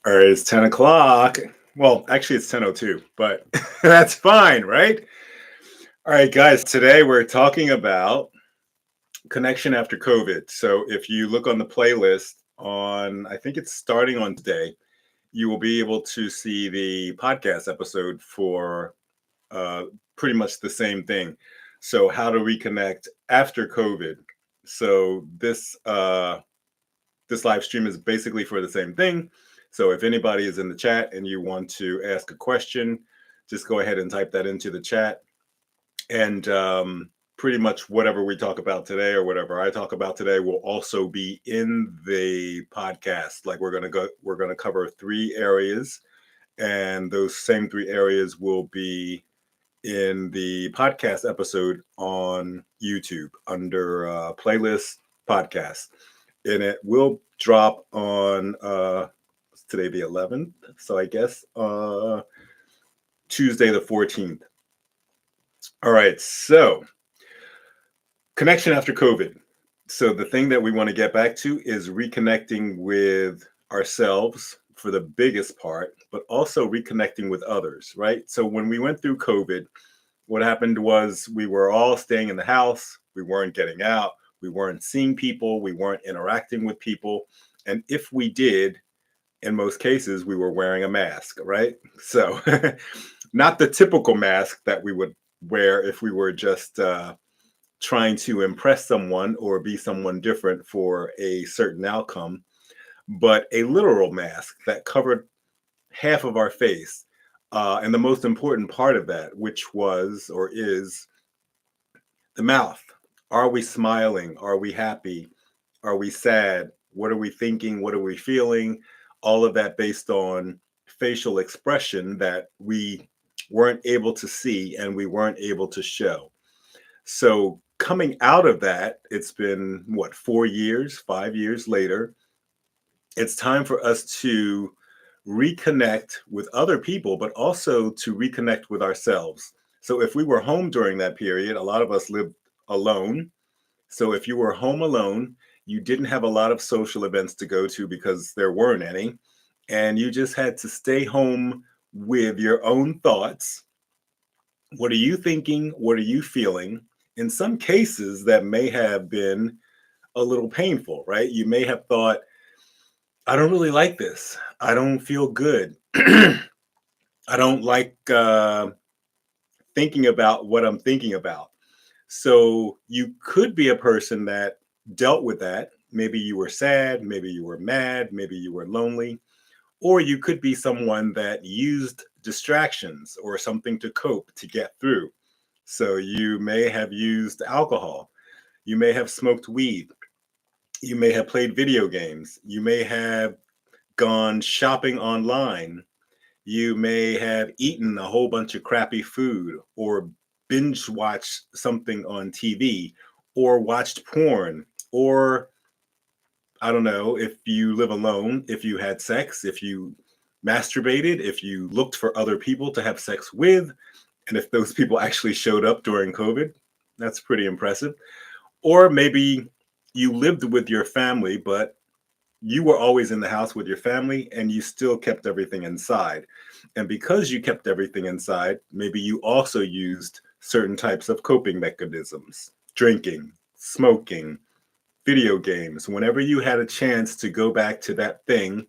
All right, it's 10 o'clock. Well, actually, it's 10:02, but that's fine, right? All right, guys, today we're talking about connection after COVID. So if you look on the playlist on, I think it's starting on today, you will be able to see the podcast episode for uh, pretty much the same thing. So, how to reconnect after COVID. So, this live stream is basically for the same thing. So if anybody is in the chat and you want to ask a question, just go ahead and type that into the chat. And pretty much whatever we talk about today or whatever I talk about today will also be in the podcast. Like we're gonna cover three areas, and those same three areas will be in the podcast episode on YouTube under playlist podcast, and it will drop on today the 11th, so I guess Tuesday the 14th. All right, so connection after COVID. So the thing that we want to get back to is reconnecting with ourselves for the biggest part, but also reconnecting with others, right? So when we went through COVID, what happened was we were all staying in the house, we weren't getting out, we weren't seeing people, we weren't interacting with people. And if we did, in most cases, we were wearing a mask, right? So, not the typical mask that we would wear if we were just trying to impress someone or be someone different for a certain outcome, but a literal mask that covered half of our face. And the most important part of that, which was or is the mouth. Are we smiling? Are we happy? Are we sad? What are we thinking? What are we feeling? All of that based on facial expression that we weren't able to see and we weren't able to show. So, coming out of that, it's been what, 4 years, 5 years later, it's time for us to reconnect with other people, but also to reconnect with ourselves. So, if we were home during that period, a lot of us lived alone. So if you were home alone, you didn't have a lot of social events to go to because there weren't any, and you just had to stay home with your own thoughts. What are you thinking? What are you feeling? In some cases, that may have been a little painful, right? You may have thought, I don't really like this. I don't feel good. I don't like thinking about what I'm thinking about. So you could be a person that dealt with that. Maybe you were sad, maybe you were mad, maybe you were lonely, or you could be someone that used distractions or something to cope to get through. So you may have used alcohol, you may have smoked weed, you may have played video games, you may have gone shopping online, you may have eaten a whole bunch of crappy food or binge watched something on TV or watched porn or I don't know, if you live alone, if you had sex, if you masturbated, if you looked for other people to have sex with, and if those people actually showed up during COVID, that's pretty impressive. Or maybe you lived with your family, but you were always in the house with your family and you still kept everything inside. And because you kept everything inside, maybe you also used certain types of coping mechanisms, drinking, smoking, video games. Whenever you had a chance to go back to that thing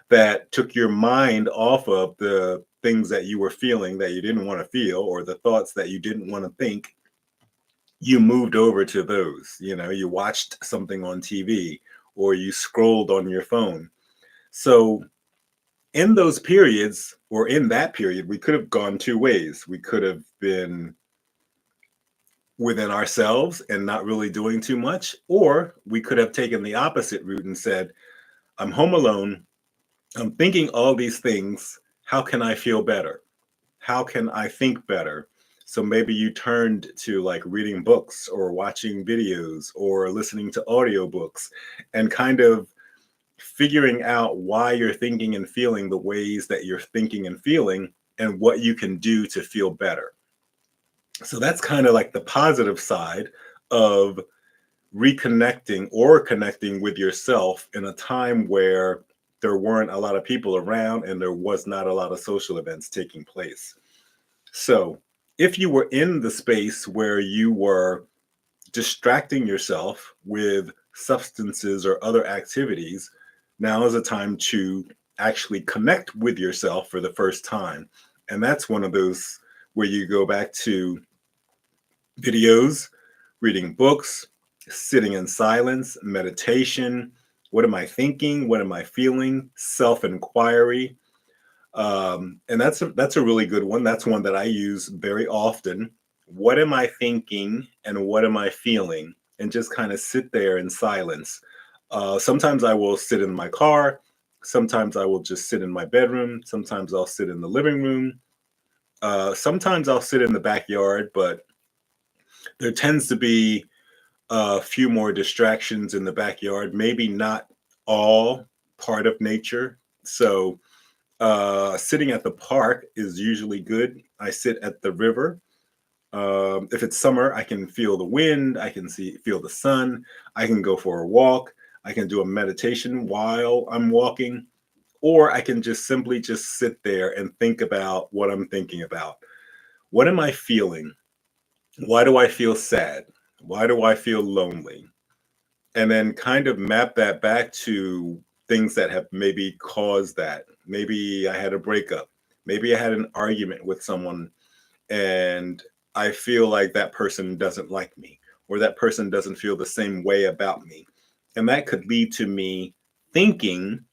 that took your mind off of the things that you were feeling that you didn't want to feel or the thoughts that you didn't want to think, you moved over to those. You know, you watched something on TV or you scrolled on your phone. So, in those periods, or in that period, we could have gone two ways. We could have been within ourselves and not really doing too much, or we could have taken the opposite route and said, I'm home alone. I'm thinking all these things. How can I feel better? How can I think better? So maybe you turned to like reading books or watching videos or listening to audiobooks and kind of figuring out why you're thinking and feeling the ways that you're thinking and feeling and what you can do to feel better. So that's kind of like the positive side of reconnecting or connecting with yourself in a time where there weren't a lot of people around and there was not a lot of social events taking place. So, if you were in the space where you were distracting yourself with substances or other activities, now is a time to actually connect with yourself for the first time. And that's one of those where you go back to videos, reading books, sitting in silence, meditation. What am I thinking? What am I feeling? Self inquiry. And that's a really good one. That's one that I use very often. What am I thinking and what am I feeling? And just kind of sit there in silence. Sometimes I will sit in my car. Sometimes I will just sit in my bedroom. Sometimes I'll sit in the living room. Sometimes I'll sit in the backyard, but there tends to be a few more distractions in the backyard, maybe not all part of nature. So, sitting at the park is usually good. I sit at the river. If it's summer, I can feel the wind. I can feel the sun. I can go for a walk. I can do a meditation while I'm walking, or I can just simply just sit there and think about what I'm thinking about. What am I feeling? Why do I feel sad? Why do I feel lonely? And then kind of map that back to things that have maybe caused that. Maybe I had a breakup. Maybe I had an argument with someone and I feel like that person doesn't like me or that person doesn't feel the same way about me. And that could lead to me thinking,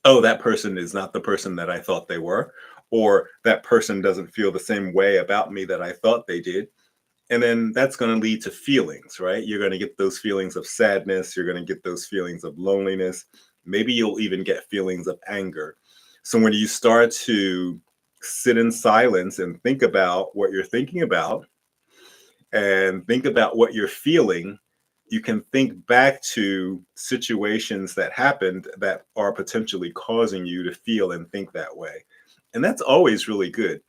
oh, that person is not the person that I thought they were, or that person doesn't feel the same way about me that I thought they did. And then that's going to lead to feelings, right? You're going to get those feelings of sadness. You're going to get those feelings of loneliness. Maybe you'll even get feelings of anger. So when you start to sit in silence and think about what you're thinking about and think about what you're feeling, you can think back to situations that happened that are potentially causing you to feel and think that way. And that's always really good,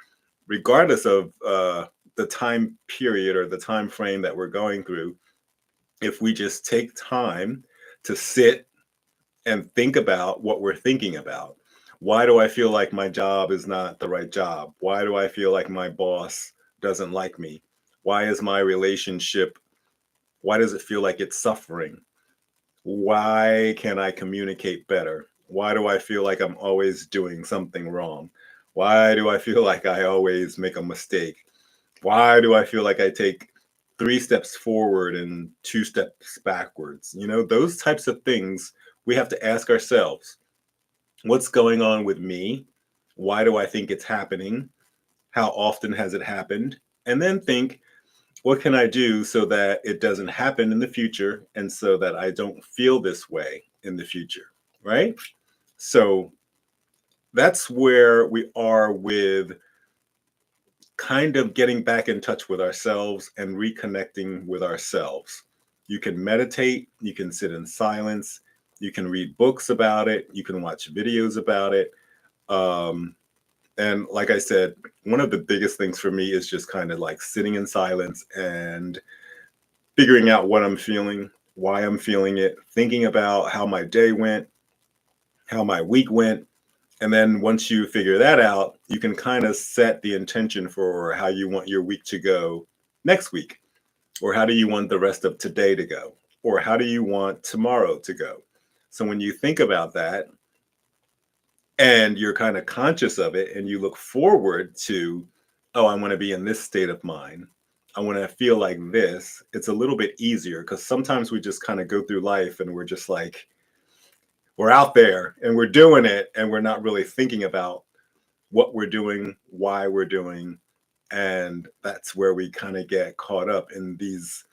regardless of the time period or the time frame that we're going through. If we just take time to sit and think about what we're thinking about. Why do I feel like my job is not the right job? Why do I feel like my boss doesn't like me? Why is my relationship, why does it feel like it's suffering? Why can't I communicate better? Why do I feel like I'm always doing something wrong? Why do I feel like I always make a mistake? Why do I feel like I take three steps forward and two steps backwards? You know, those types of things we have to ask ourselves. What's going on with me? Why do I think it's happening? How often has it happened? And then think, what can I do so that it doesn't happen in the future and so that I don't feel this way in the future, right? So that's where we are with kind of getting back in touch with ourselves and reconnecting with ourselves. You can meditate, you can sit in silence, you can read books about it, you can watch videos about it. Um, and like I said, one of the biggest things for me is just kind of like sitting in silence and figuring out what I'm feeling, why I'm feeling it, thinking about how my day went, how my week went. And then once you figure that out, you can kind of set the intention for how you want your week to go next week, or how do you want the rest of today to go, or how do you want tomorrow to go. So when you think about that and you're kind of conscious of it and you look forward to, oh, I want to be in this state of mind, I want to feel like this, it's a little bit easier because sometimes we just kind of go through life and we're just like, we're out there and we're doing it and we're not really thinking about what we're doing, why we're doing. And that's where we kind of get caught up in these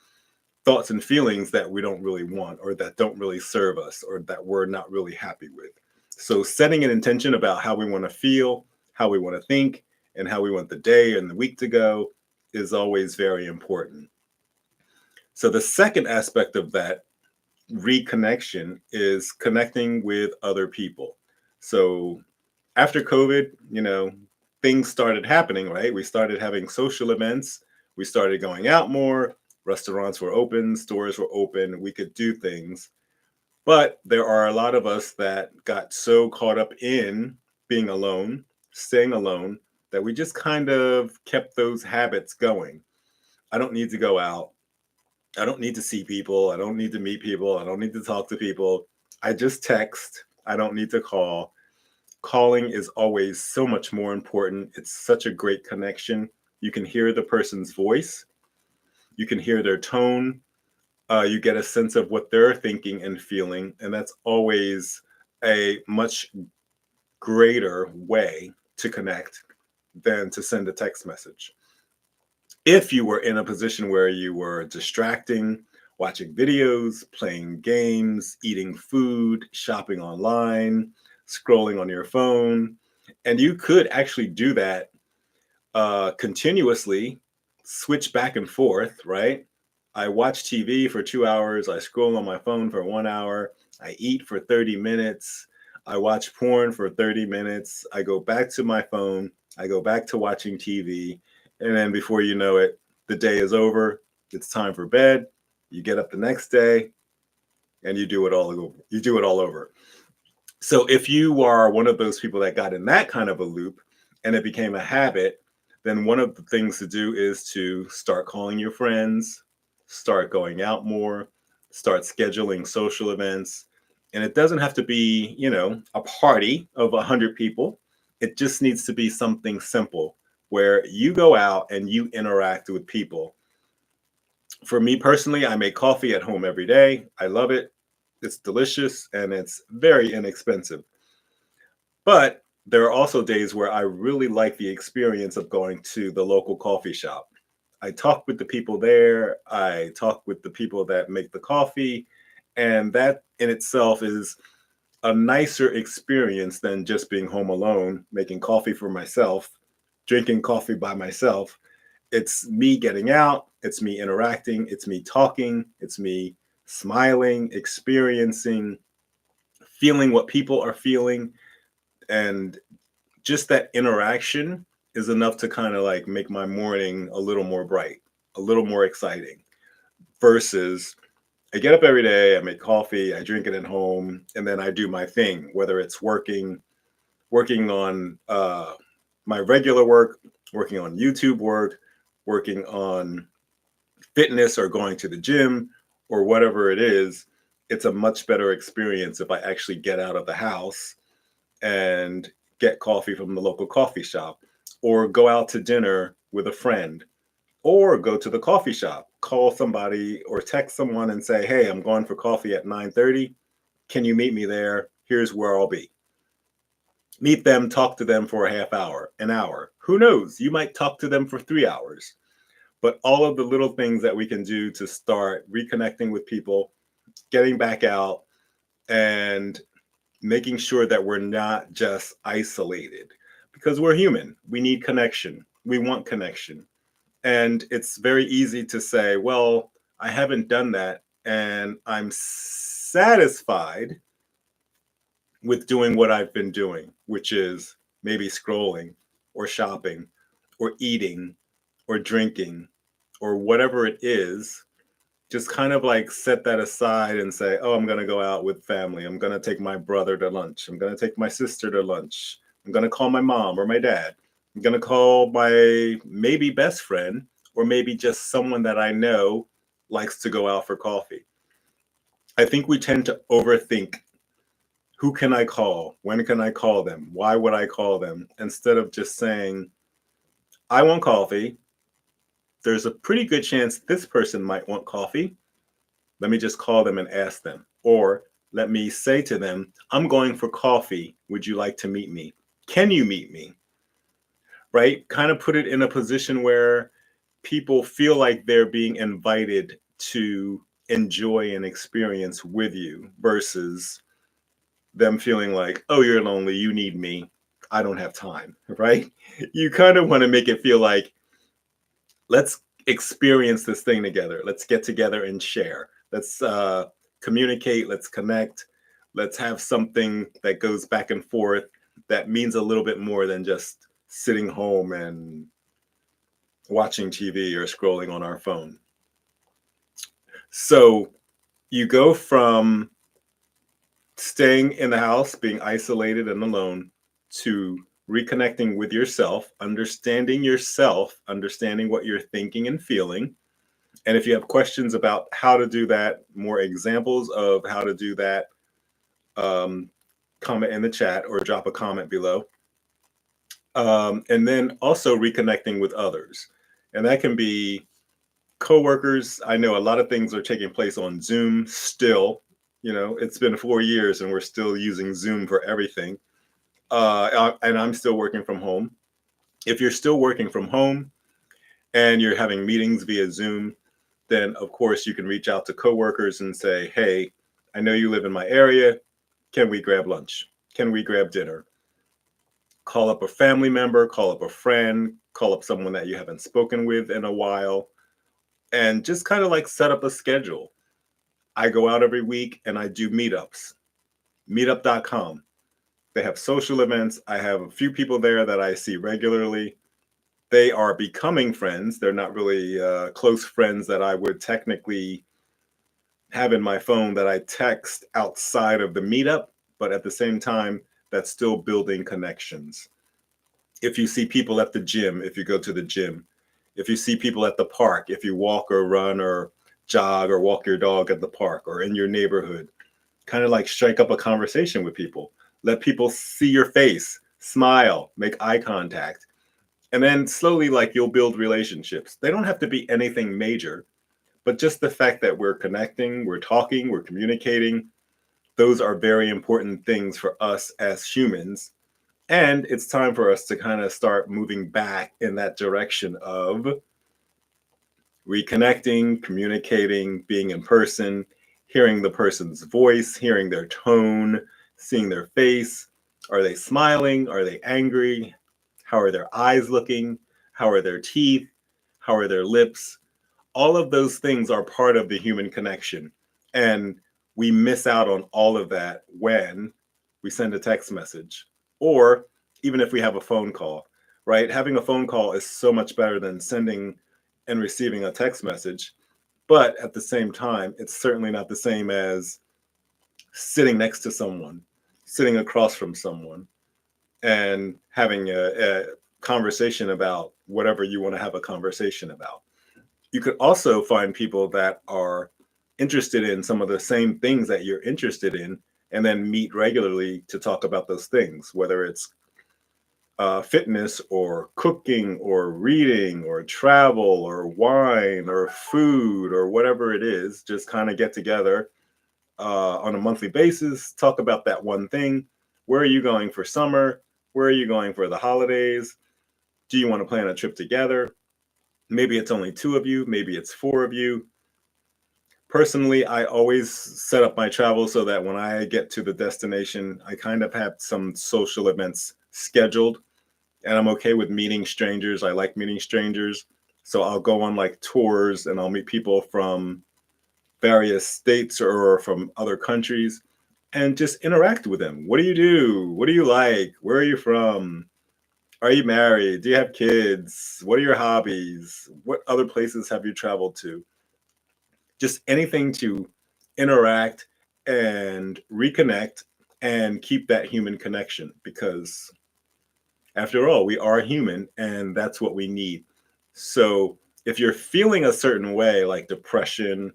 thoughts and feelings that we don't really want or that don't really serve us or that we're not really happy with. So, setting an intention about how we want to feel, how we want to think, and how we want the day and the week to go is always very important. So, the second aspect of that reconnection is connecting with other people. So, after COVID, things started happening, right? We started having social events. We started going out more. Restaurants were open, stores were open. We could do things. But there are a lot of us that got so caught up in being alone, staying alone, that we just kind of kept those habits going. I don't need to go out. I don't need to see people. I don't need to meet people. I don't need to talk to people. I just text. I don't need to call. Calling is always so much more important. It's such a great connection. You can hear the person's voice, you can hear their tone, you get a sense of what they're thinking and feeling. And that's always a much greater way to connect than to send a text message. If you were in a position where you were distracting, watching videos, playing games, eating food, shopping online, scrolling on your phone, and you could actually do that continuously, switch back and forth, right? I watch TV for 2 hours. I scroll on my phone for 1 hour. I eat for 30 minutes. I watch porn for 30 minutes. I go back to my phone. I go back to watching TV. And then before you know it, the day is over. It's time for bed. You get up the next day and you do it all over. You do it all over. So if you are one of those people that got in that kind of a loop and it became a habit, then one of the things to do is to start calling your friends, start going out more, start scheduling social events. And it doesn't have to be, a party of 100 people. It just needs to be something simple where you go out and you interact with people. For me personally, I make coffee at home every day. I love it. It's delicious and it's very inexpensive. But there are also days where I really like the experience of going to the local coffee shop. I talk with the people there, I talk with the people that make the coffee, and that in itself is a nicer experience than just being home alone, making coffee for myself, drinking coffee by myself. It's me getting out, it's me interacting, it's me talking, it's me smiling, experiencing, feeling what people are feeling. And just that interaction is enough to kind of like make my morning a little more bright, a little more exciting versus I get up every day, I make coffee, I drink it at home, and then I do my thing, whether it's working on my regular work, working on YouTube work, working on fitness or going to the gym or whatever it is. It's a much better experience if I actually get out of the house and get coffee from the local coffee shop or go out to dinner with a friend or go to the coffee shop, call somebody or text someone and say, "Hey, I'm going for coffee at 9:30. Can you meet me there? Here's where I'll be." Meet them, talk to them for a half hour, an hour. Who knows? You might talk to them for 3 hours. But all of the little things that we can do to start reconnecting with people, getting back out and making sure that we're not just isolated because we're human. We need connection. We want connection. And it's very easy to say, well, I haven't done that. And I'm satisfied with doing what I've been doing, which is maybe scrolling or shopping or eating or drinking or whatever it is. Just kind of like set that aside and say, oh, I'm going to go out with family. I'm going to take my brother to lunch. I'm going to take my sister to lunch. I'm going to call my mom or my dad. I'm going to call my maybe best friend or maybe just someone that I know likes to go out for coffee. I think we tend to overthink who can I call? When can I call them? Why would I call them? Instead of just saying, I want coffee. There's a pretty good chance this person might want coffee. Let me just call them and ask them. Or let me say to them, I'm going for coffee. Would you like to meet me? Can you meet me? Right? Kind of put it in a position where people feel like they're being invited to enjoy an experience with you versus them feeling like, oh, you're lonely, you need me, I don't have time, right? You kind of want to make it feel like, let's experience this thing together. Let's get together and share. Let's communicate. Let's connect. Let's have something that goes back and forth that means a little bit more than just sitting home and watching TV or scrolling on our phone. So you go from staying in the house, being isolated and alone, to reconnecting with yourself, understanding what you're thinking and feeling. And if you have questions about how to do that, more examples of how to do that, um, comment in the chat or drop a comment below. And then also reconnecting with others. And that can be coworkers. I know a lot of things are taking place on Zoom still. You know, it's been 4 years and we're still using Zoom for everything. And I'm still working from home. If you're still working from home and you're having meetings via Zoom, then of course you can reach out to coworkers and say, hey, I know you live in my area. Can we grab lunch? Can we grab dinner? Call up a family member, call up a friend, call up someone that you haven't spoken with in a while, and just kind of like set up a schedule. I go out every week and I do meetups, meetup.com. They have social events. I have a few people there that I see regularly. They are becoming friends. They're not really close friends that I would technically have in my phone that I text outside of the meetup, but at the same time, that's still building connections. If you see people at the gym, if you go to the gym, if you see people at the park, if you walk or run or jog or walk your dog at the park or in your neighborhood, kind of like strike up a conversation with people. Let people see your face, smile, make eye contact. And then slowly, like you'll build relationships. They don't have to be anything major, but just the fact that we're connecting, we're talking, we're communicating, those are very important things for us as humans. And it's time for us to kind of start moving back in that direction of reconnecting, communicating, being in person, hearing the person's voice, hearing their tone, seeing their face. Are they smiling? Are they angry? How are their eyes looking? How are their teeth? How are their lips? All of those things are part of the human connection. And we miss out on all of that when we send a text message or even if we have a phone call, right? Having a phone call is so much better than sending and receiving a text message. But at the same time, it's certainly not the same as sitting next to someone, sitting across from someone, and having a conversation about whatever you want to have a conversation about. You could also find people that are interested in some of the same things that you're interested in and then meet regularly to talk about those things, whether it's fitness or cooking or reading or travel or wine or food or whatever it is. Just kind of get together on a monthly basis, talk about that one thing. Where are you going for summer? Where are you going for the holidays? Do you want to plan a trip together? Maybe it's only two of you, maybe it's four of you. Personally, I always set up my travel so that when I get to the destination, I kind of have some social events scheduled and I'm okay with meeting strangers. I like meeting strangers. So I'll go on like tours and I'll meet people from various states or from other countries and just interact with them. What do you do? What do you like? Where are you from? Are you married? Do you have kids? What are your hobbies? What other places have you traveled to? Just anything to interact and reconnect and keep that human connection because after all, we are human and that's what we need. So if you're feeling a certain way, like depression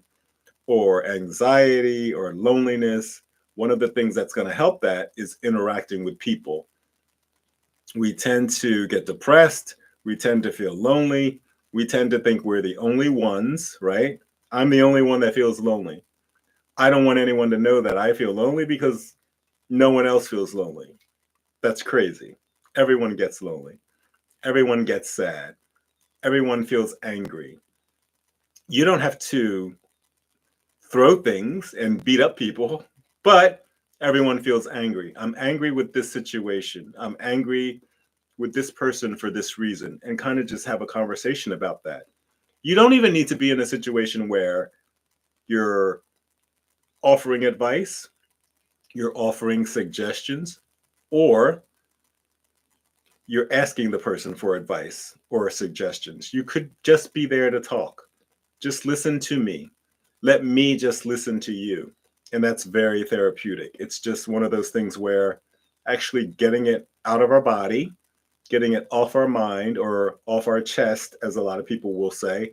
or anxiety or loneliness, one of the things that's going to help that is interacting with people. We tend to get depressed. We tend to feel lonely. We tend to think we're the only ones, right? I'm the only one that feels lonely. I don't want anyone to know that I feel lonely because no one else feels lonely. That's crazy. Everyone gets lonely. Everyone gets sad. Everyone feels angry. You don't have to throw things and beat up people, but everyone feels angry. I'm angry with this situation. I'm angry with this person for this reason, and kind of just have a conversation about that. You don't even need to be in a situation where you're offering advice, you're offering suggestions, or you're asking the person for advice or suggestions. You could just be there to talk. Just listen to me. Let me just listen to you. And that's very therapeutic. It's just one of those things where actually getting it out of our body, getting it off our mind or off our chest, as a lot of people will say,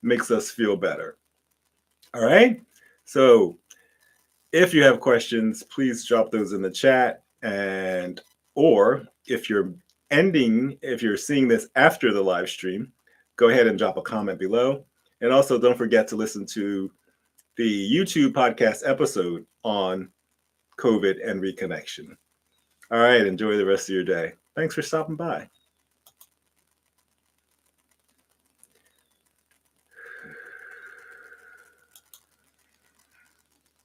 makes us feel better. All right. So if you have questions, please drop those in the chat. And, or if you're seeing this after the live stream, go ahead and drop a comment below. And also don't forget to listen to the YouTube podcast episode on COVID and reconnection. All right. Enjoy the rest of your day. Thanks for stopping by.